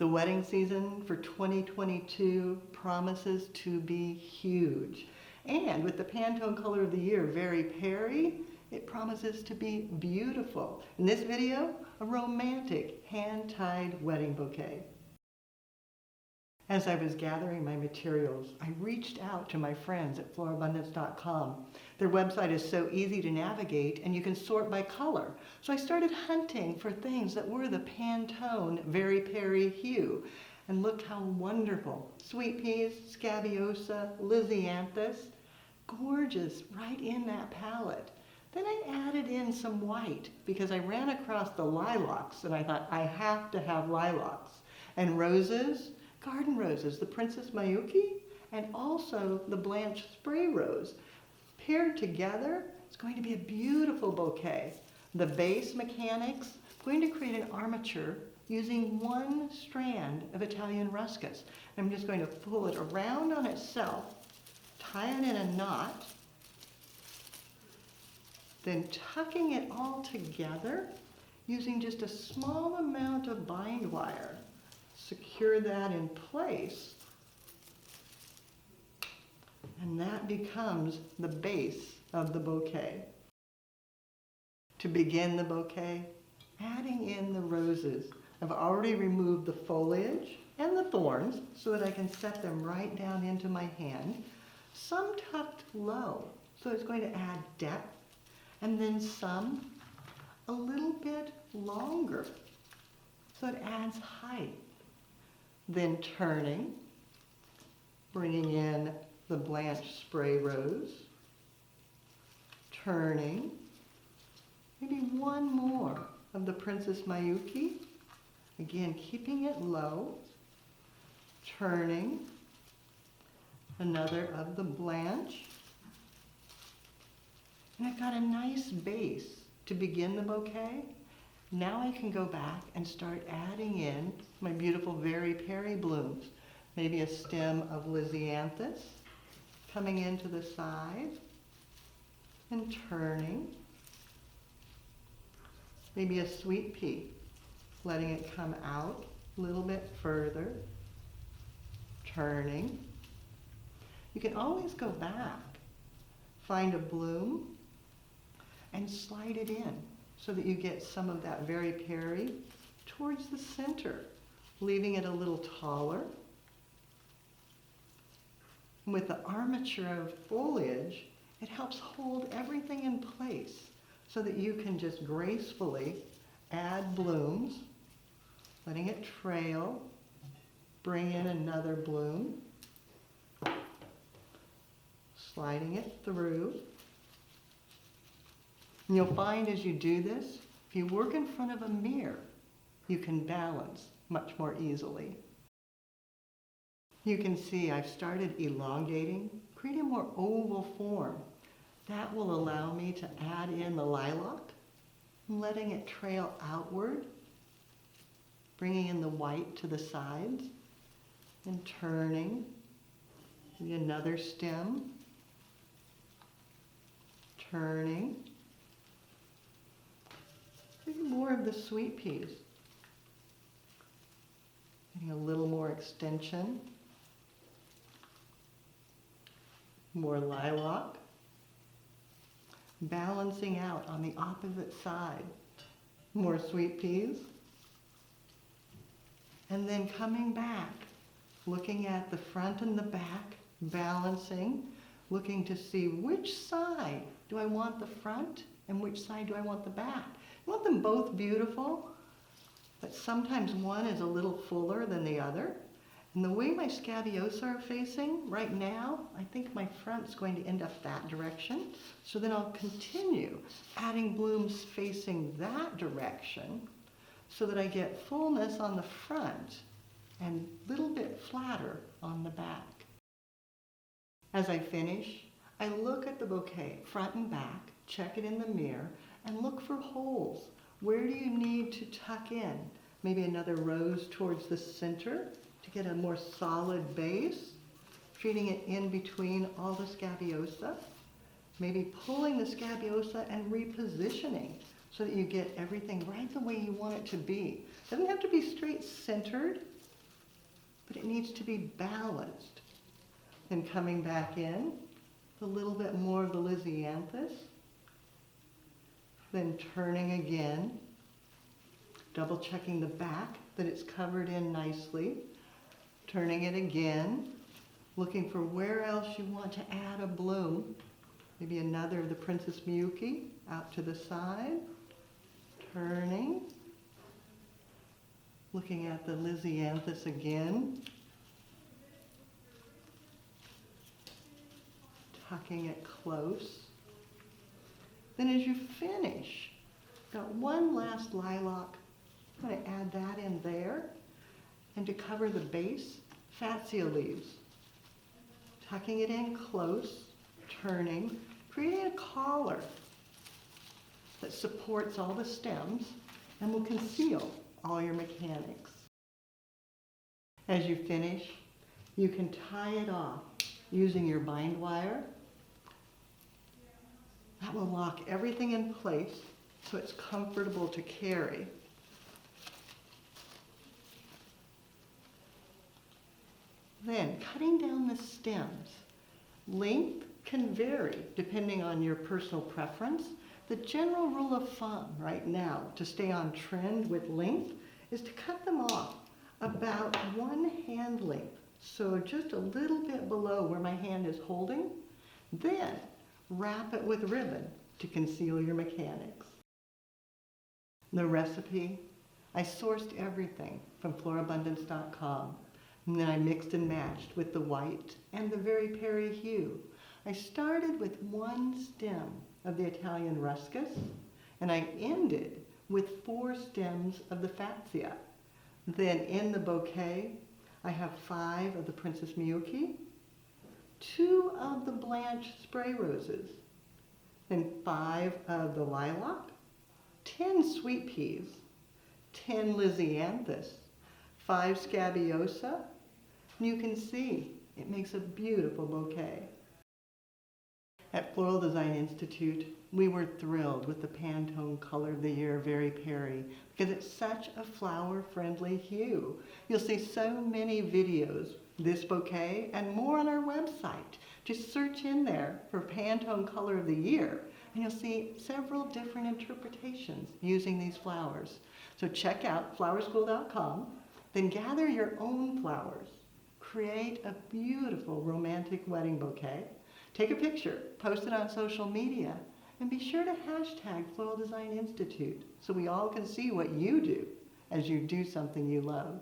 The wedding season for 2022 promises to be huge. And with the Pantone Color of the Year, Very Peri, it promises to be beautiful. In this video, a romantic hand-tied wedding bouquet. As I was gathering my materials, I reached out to my friends at florabundance.com. Their website is so easy to navigate and you can sort by color. So I started hunting for things that were the Pantone Very Peri hue. And look how wonderful. Sweet peas, scabiosa, lisianthus, gorgeous right in that palette. Then I added in some white because I ran across the lilacs and I thought I have to have lilacs. And roses, garden roses, the Princess Mayuki, and also the Blanche Spray Rose. Paired together, it's going to be a beautiful bouquet. The base mechanics, I'm going to create an armature using one strand of Italian ruscus. I'm just going to pull it around on itself, tie it in a knot, then tucking it all together using just a small amount of bind wire. Secure that in place, and that becomes the base of the bouquet. To begin the bouquet, adding in the roses. I've already removed the foliage and the thorns so that I can set them right down into my hand. Some tucked low, so it's going to add depth, and then some a little bit longer, so it adds height. Then turning, bringing in the Blanche Spray Rose, turning, maybe one more of the Princess Mayuki, again keeping it low, turning, another of the Blanche, and I've got a nice base to begin the bouquet. Now I can go back and start adding in my beautiful Very Peri blooms. Maybe a stem of lisianthus coming into the side and turning. Maybe a sweet pea, letting it come out a little bit further, turning. You can always go back, find a bloom, and slide it in, so that you get some of that Very Peri towards the center, leaving it a little taller. With the armature of foliage, it helps hold everything in place so that you can just gracefully add blooms, letting it trail, bring in another bloom, sliding it through. And you'll find as you do this, if you work in front of a mirror, you can balance much more easily. You can see I've started elongating, creating a more oval form. That will allow me to add in the lilac, letting it trail outward, bringing in the white to the sides, and turning. Maybe another stem, turning. Maybe more of the sweet peas. Getting a little more extension. More lilac. Balancing out on the opposite side. More sweet peas. And then coming back, looking at the front and the back, balancing, looking to see which side do I want the front and which side do I want the back. I want them both beautiful, but sometimes one is a little fuller than the other. And the way my scabiosa are facing right now, I think my front's going to end up that direction. So then I'll continue adding blooms facing that direction so that I get fullness on the front and a little bit flatter on the back. As I finish, I look at the bouquet front and back, check it in the mirror, and look for holes. Where do you need to tuck in? Maybe another rose towards the center to get a more solid base, feeding it in between all the scabiosa. Maybe pulling the scabiosa and repositioning so that you get everything right the way you want it to be. It doesn't have to be straight centered. but it needs to be balanced. Then coming back in, a little bit more of the Lisianthus, then turning again, double checking the back that it's covered in nicely, turning it again, looking for where else you want to add a bloom, maybe another of the Princess Miyuki out to the side, turning, looking at the Lisianthus again, tucking it close. Then as you finish, got one last lilac. I'm going to add that in there. And to cover the base, Fatsia leaves. Tucking it in close, turning, creating a collar that supports all the stems and will conceal all your mechanics. As you finish, you can tie it off using your bind wire. That will lock everything in place so it's comfortable to carry. Then cutting down the stems. Length can vary depending on your personal preference. The general rule of thumb right now to stay on trend with length is to cut them off about one hand length. So just a little bit below where my hand is holding. Then wrap it with ribbon to conceal your mechanics. The recipe, I sourced everything from florabundance.com. And then I mixed and matched with the white and the Very Peri hue. I started with one stem of the Italian ruscus, and I ended with 4 stems of the Fatsia. Then in the bouquet, I have 5 of the Princess Miyuki, 2 of the blanched spray roses, then 5 of the lilac, 10 sweet peas, 10 Lisianthus, 5 scabiosa, and you can see it makes a beautiful bouquet. At Floral Design Institute, we were thrilled with the Pantone Color of the Year Very Peri because it's such a flower-friendly hue. You'll see so many videos, this bouquet, and more on our website. Just search in there for Pantone Color of the Year, and you'll see several different interpretations using these flowers. So check out flowerschool.com, then gather your own flowers. Create a beautiful romantic wedding bouquet. Take a picture, post it on social media, and be sure to hashtag Floral Design Institute so we all can see what you do as you do something you love.